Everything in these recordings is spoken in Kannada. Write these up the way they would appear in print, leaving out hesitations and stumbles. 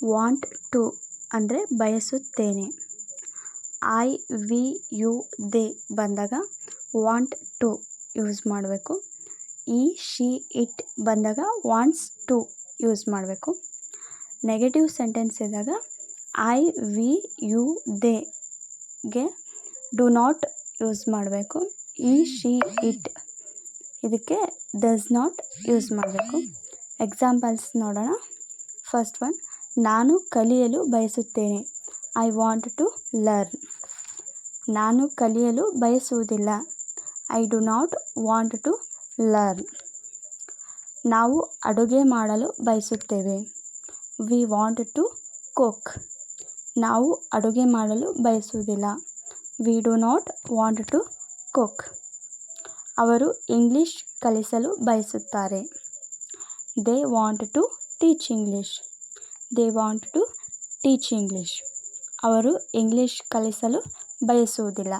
ವಾಂಟ್ ಟು ಅಂದರೆ ಬಯಸುತ್ತೇನೆ. ಐ ವಿ ಯು ದೇ ಬಂದಾಗ ವಾಂಟ್ ಟು ಯೂಸ್ ಮಾಡಬೇಕು. ಈ ಶಿ ಇಟ್ ಬಂದಾಗ ವಾಂಟ್ಸ್ ಟು ಯೂಸ್ ಮಾಡಬೇಕು. ನೆಗೆಟಿವ್ ಸೆಂಟೆನ್ಸ್ ಇದ್ದಾಗ ಐ ವಿ ಯು ದೇಗೆ ಡು ನಾಟ್ ಯೂಸ್ ಮಾಡಬೇಕು. ಈ ಶಿ ಇಟ್ ಇದಕ್ಕೆ ಡಸ್ ನಾಟ್ ಯೂಸ್ ಮಾಡಬೇಕು. ಎಕ್ಸಾಂಪಲ್ಸ್ ನೋಡೋಣ. ಫಸ್ಟ್ ಒನ್, ನಾನು ಕಲಿಯಲು ಬಯಸುತ್ತೇನೆ. I want to learn. ನಾನು ಕಲಿಯಲು ಬಯಸುವುದಿಲ್ಲ. I do not want to learn. ನಾವು ಅಡುಗೆ ಮಾಡಲು ಬಯಸುತ್ತೇವೆ. We want to cook. ನಾವು ಅಡುಗೆ ಮಾಡಲು ಬಯಸುವುದಿಲ್ಲ. We do not want to cook. ಅವರು ಇಂಗ್ಲಿಷ್ ಕಲಿಸಲು ಬಯಸುತ್ತಾರೆ. They want to teach English. They want to teach English. ಅವರು ಇಂಗ್ಲಿಷ್ ಕಲಿಸಲು ಬಯಸುವುದಿಲ್ಲ.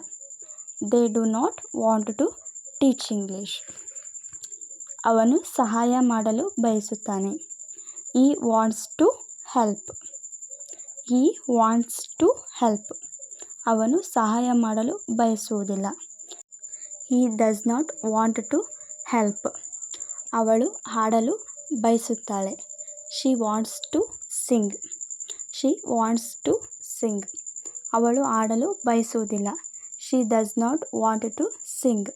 They do not want to teach English. ಅವನು ಸಹಾಯ ಮಾಡಲು ಬಯಸುತ್ತಾನೆ. He wants to help. He wants to help. ಅವನು ಸಹಾಯ ಮಾಡಲು ಬಯಸುವುದಿಲ್ಲ. He does not want to help. ಅವಳು ಹಾಡಲು ಬಯಸುತ್ತಾಳೆ. She wants to sing. She wants to sing. ಅವಳು ಆಡಲು ಬಯಸುವುದಿಲ್ಲ. She does not want to sing.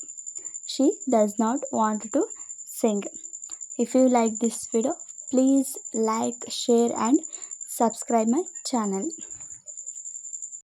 She does not want to sing. If you like this video, please like, share and subscribe my channel.